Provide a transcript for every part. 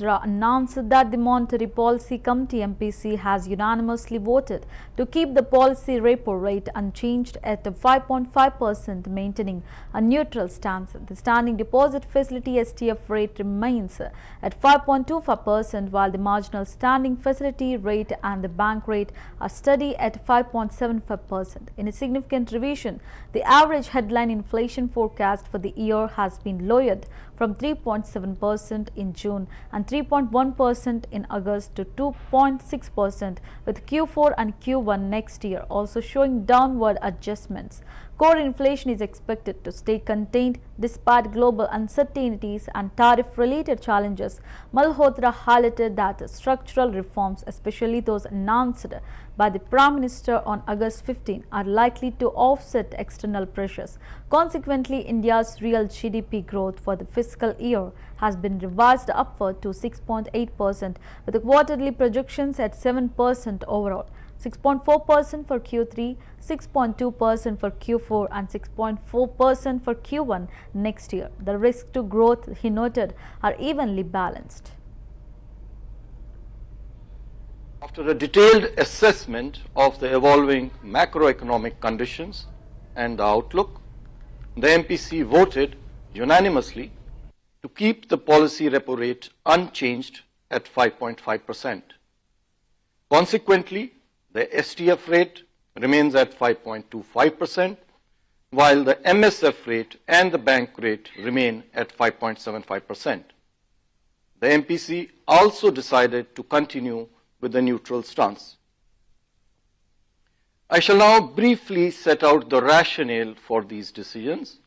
Announced that the Monetary Policy Committee MPC has unanimously voted to keep the policy repo rate unchanged at 5.5%, maintaining a neutral stance. The standing deposit facility STF rate remains at 5.25%, while the marginal standing facility rate and the bank rate are steady at 5.75%. In a significant revision, the average headline inflation forecast for the year has been lowered from 3.7% in June and 3.1% in August to 2.6%, with Q4 and Q1 next year also showing downward adjustments. Core inflation is expected to stay contained despite global uncertainties and tariff-related challenges. Malhotra highlighted that structural reforms, especially those announced by the Prime Minister on August 15, are likely to offset external pressures. Consequently, India's real GDP growth for the fiscal year has been revised upward to 6.8%, with the quarterly projections at 7% overall. 6.4% for Q3, 6.2% for Q4 and 6.4% for Q1 next year. The risk to growth, he noted, are evenly balanced. After a detailed assessment of the evolving macroeconomic conditions and the outlook, the MPC voted unanimously to keep the policy repo rate unchanged at 5.5%. Consequently, the STF rate remains at 5.25%, while the MSF rate and the bank rate remain at 5.75%. The MPC also decided to continue with the neutral stance. I shall now briefly set out the rationale for these decisions.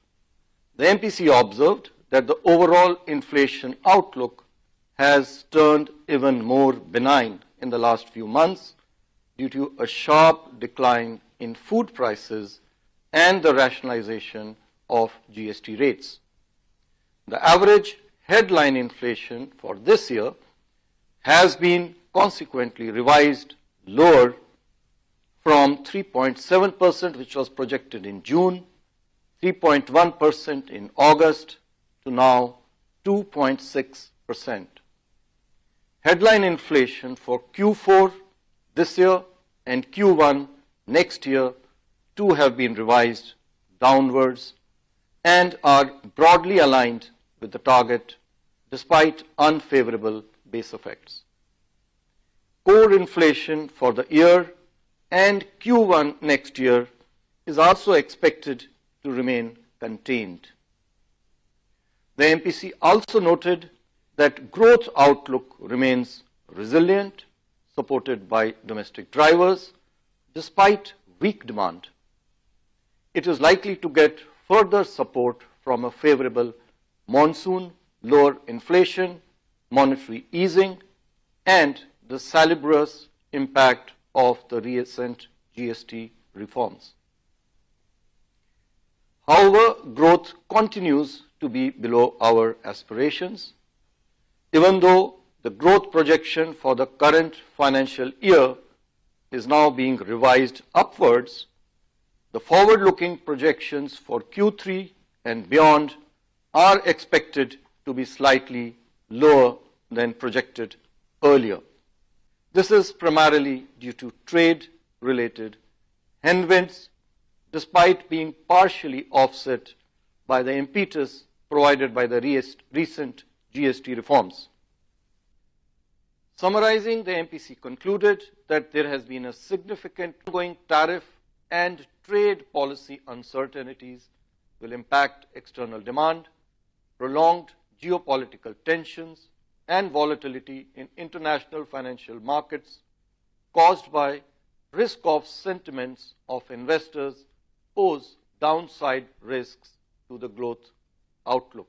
The MPC observed that the overall inflation outlook has turned even more benign in the last few months due to a sharp decline in food prices and the rationalization of GST rates. The average headline inflation for this year has been consequently revised lower from 3.7%, which was projected in June, 3.1% in August, to now 2.6%. Headline inflation for Q4 this year and Q1 next year too have been revised downwards and are broadly aligned with the target despite unfavorable base effects. Core inflation for the year and Q1 next year is also expected to remain contained. The MPC also noted that growth outlook remains resilient, supported by domestic drivers, despite weak demand. It is likely to get further support from a favorable monsoon, lower inflation, monetary easing, and the salubrious impact of the recent GST reforms. However, growth continues to be below our aspirations. Even though the growth projection for the current financial year is now being revised upwards, the forward-looking projections for Q3 and beyond are expected to be slightly lower than projected earlier. This is primarily due to trade-related headwinds, despite being partially offset by the impetus provided by the recent GST reforms. Summarizing, the MPC concluded that there has been a significant ongoing tariff and trade policy uncertainties will impact external demand, prolonged geopolitical tensions, and volatility in international financial markets caused by risk-off sentiments of investors pose downside risks to the growth outlook.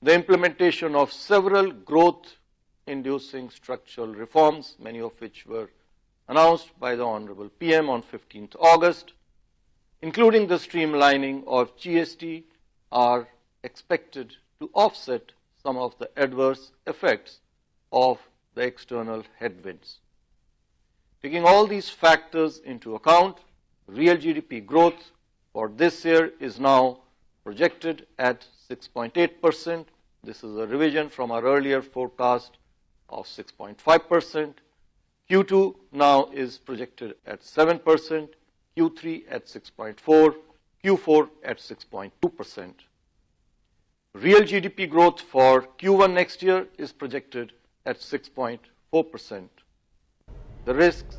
The implementation of several growth-inducing structural reforms, many of which were announced by the Honorable PM on 15th August, including the streamlining of GST, are expected to offset some of the adverse effects of the external headwinds. Taking all these factors into account, real GDP growth for this year is now projected at 6.8%, This is a revision from our earlier forecast of 6.5%. Q2 now is projected at 7%, Q3 at 6.4%, Q4 at 6.2%. Real GDP growth for Q1 next year is projected at 6.4%. The risks